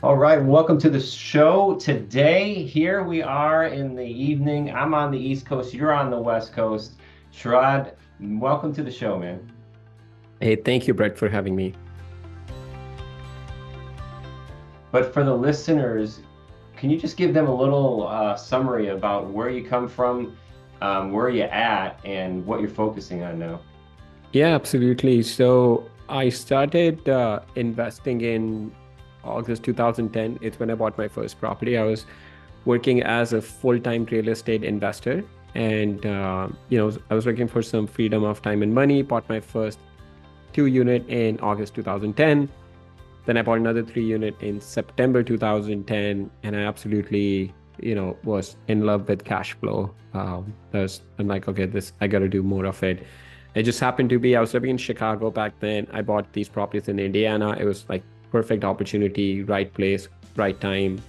All right, welcome to the show. Today, here we are in the evening. I'm on the East Coast, you're on the West Coast. Sharad, welcome to the show, man. Hey, thank you, Brett, for having me. But for the listeners, can you just give them a little summary about where you come from, where you're at, and what you're focusing on now? Yeah, absolutely. So I started investing in August 2010. It's when I bought my first property. I was working as a full-time real estate investor, and I was looking for some freedom of time and money. Bought my first 2 unit in August 2010. Then I bought another 3 unit in September 2010, and I absolutely, was in love with cash flow. I'm like, okay, I got to do more of it. It just happened to be I was living in Chicago back then. I bought these properties in Indiana. It was like perfect opportunity, right place, right time.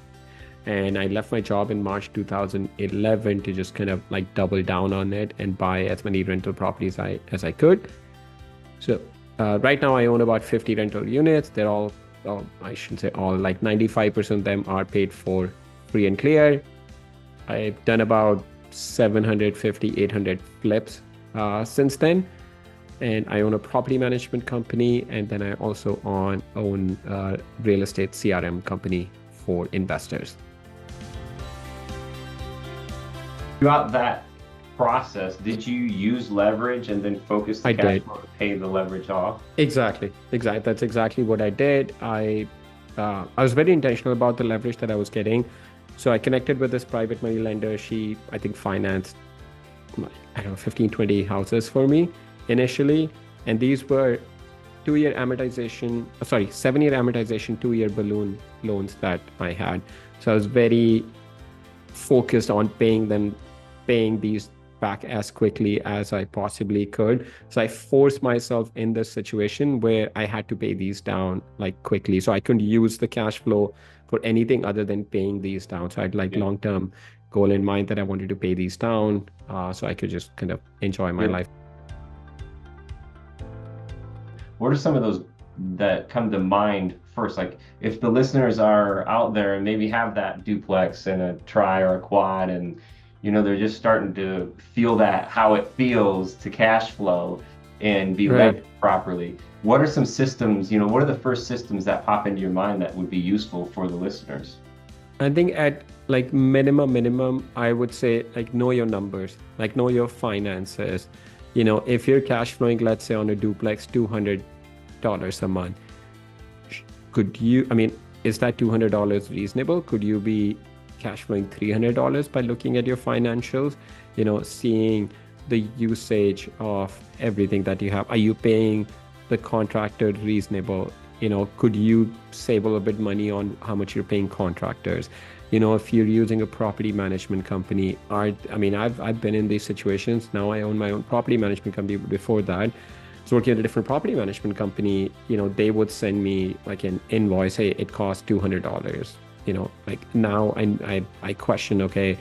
And I left my job in March 2011 to just kind of like double down on it and buy as many rental properties as I could. So right now I own about 50 rental units. They're all, well, I shouldn't say all, like 95% of them are paid for free and clear. I've done about 750, 800 flips since then. And I own a property management company. And then I also own a real estate CRM company for investors. Throughout that process, did you use leverage and then focus the I cash did. flow to pay the leverage off? Exactly. That's exactly what I did. I was very intentional about the leverage that I was getting. So I connected with this private money lender. She, I think, financed, I don't know, 15, 20 houses for me initially. And these were 2-year amortization, 7-year amortization, 2-year balloon loans that I had. So I was very focused on paying these back as quickly as I possibly could. So I forced myself in this situation where I had to pay these down like quickly. So I couldn't use the cash flow for anything other than paying these down. So I had like Yeah. long-term goal in mind that I wanted to pay these down so I could just kind of enjoy my Yeah. life. What are some of those that come to mind first? Like if the listeners are out there and maybe have that duplex and a tri or a quad and they're just starting to feel that how it feels to cash flow and be leveraged Right. properly. What are some systems, what are the first systems that pop into your mind that would be useful for the listeners? I think at like minimum, I would say like know your numbers, like know your finances. If you're cash flowing, let's say on a duplex, $200 a month, I mean, is that $200 reasonable? Could you be cash flowing $300 by looking at your financials, seeing the usage of everything that you have? Are you paying the contractor reasonable? Could you save a little bit money on how much you're paying contractors? If you're using a property management company, I've been in these situations. Now I own my own property management company. Before that, so working at a different property management company, they would send me like an invoice. Hey, it costs $200. Like now I question, okay,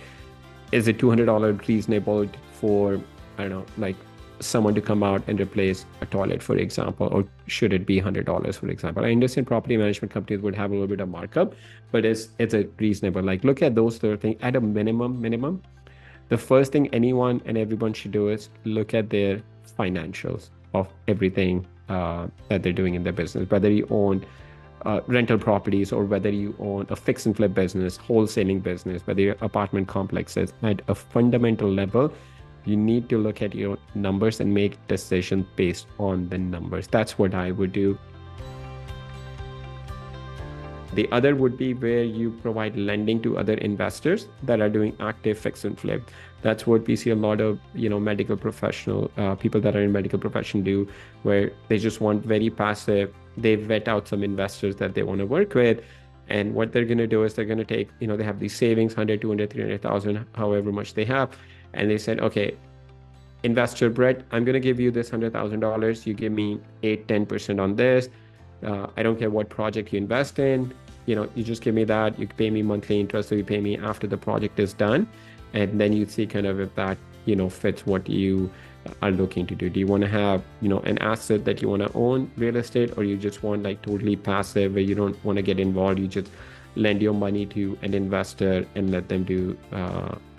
is it $200 reasonable for, I don't know, like someone to come out and replace a toilet, for example, or should it be $100, for example? I understand property management companies would have a little bit of markup, but is it reasonable? Like look at those sort of things at a minimum. The first thing anyone and everyone should do is look at their financials of everything that they're doing in their business, whether you own rental properties or whether you own a fix and flip business, wholesaling business, whether you're apartment complexes. At a fundamental level, you need to look at your numbers and make decisions based on the numbers. That's what I would do. The other would be where you provide lending to other investors that are doing active fix and flip. That's what we see a lot of, medical professional people that are in medical profession do, where they just want very passive. They vet out some investors that they want to work with. And what they're going to do is they're going to take, they have these savings, 100, 200, 300,000, however much they have. And they said, okay, investor Brett, I'm going to give you this $100,000. You give me 8-10% on this. I don't care what project you invest in. You just give me that. You pay me monthly interest, so you pay me after the project is done, and then you see kind of if that fits what you are looking to do. Do you want to have an asset that you want to own, real estate, or you just want like totally passive where you don't want to get involved? You just lend your money to an investor and let them do,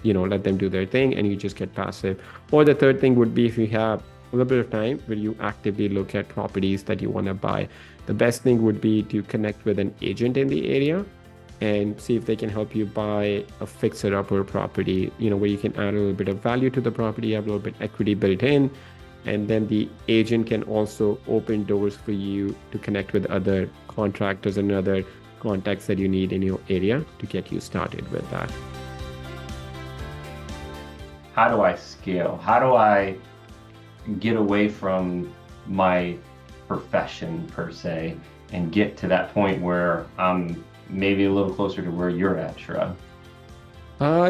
let them do their thing, and you just get passive. Or the third thing would be, if you have a little bit of time where you actively look at properties that you want to buy, the best thing would be to connect with an agent in the area and see if they can help you buy a fixer-upper property, where you can add a little bit of value to the property, have a little bit equity built in, and then the agent can also open doors for you to connect with other contractors and other contacts that you need in your area to get you started with that. How do I scale? How do I get away from my profession per se and get to that point where I'm maybe a little closer to where you're at, Sharad?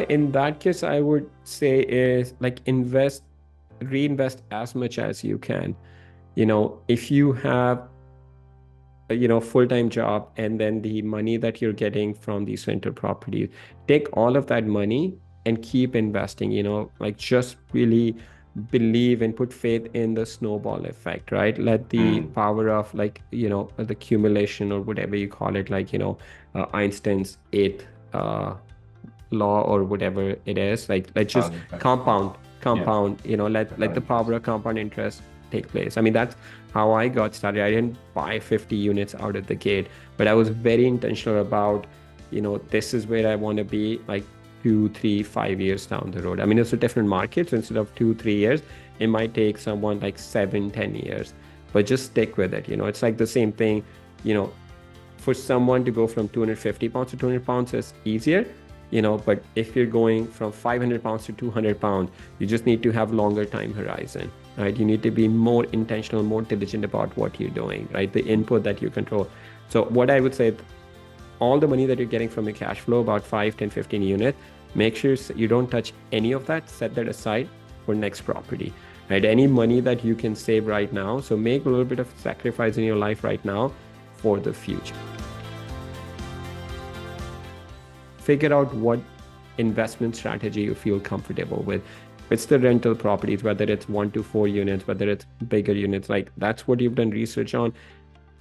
In that case, I would say is like reinvest as much as you can. If you have a full-time job and then the money that you're getting from these rental properties, take all of that money and keep investing, like just really believe and put faith in the snowball effect, right? Let the power of the accumulation, or whatever you call it, Einstein's eighth law or whatever it is, let's just compound, let the power of compound interest take place. I mean, that's how I got started. I didn't buy 50 units out of the gate, but I was very intentional about, this is where I want to be, 2, 3, 5 years down the road. I mean, it's a different market. So instead of 2, 3 years, it might take someone 7, 10 years, but just stick with it. It's like the same thing, for someone to go from 250 pounds to 200 pounds is easier, but if you're going from 500 pounds to 200 pounds, you just need to have longer time horizon, right? You need to be more intentional, more diligent about what you're doing, right? The input that you control. So what I would say, all the money that you're getting from your cash flow, about 5, 10, 15 units, make sure you don't touch any of that. Set that aside for next property, right? Any money that you can save right now. So make a little bit of sacrifice in your life right now for the future. Figure out what investment strategy you feel comfortable with. It's the rental properties, whether it's 1 to 4 units, whether it's bigger units, that's what you've done research on.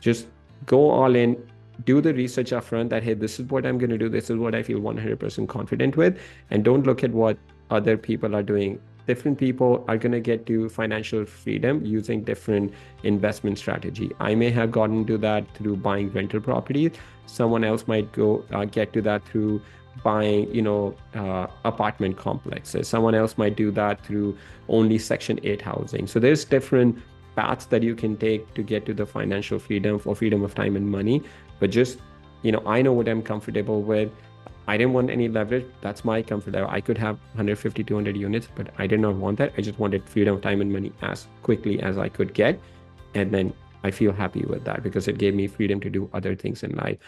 Just go all in. Do the research upfront that, hey, this is what I'm going to do. This is what I feel 100% confident with. And don't look at what other people are doing. Different people are going to get to financial freedom using different investment strategy. I may have gotten to that through buying rental properties. Someone else might get to that through buying, apartment complexes. Someone else might do that through only Section 8 housing. So there's different paths that you can take to get to the financial freedom, for freedom of time and money. But just, I know what I'm comfortable with. I didn't want any leverage. That's my comfort level. I could have 150, 200 units, but I did not want that. I just wanted freedom of time and money as quickly as I could get. And then I feel happy with that because it gave me freedom to do other things in life.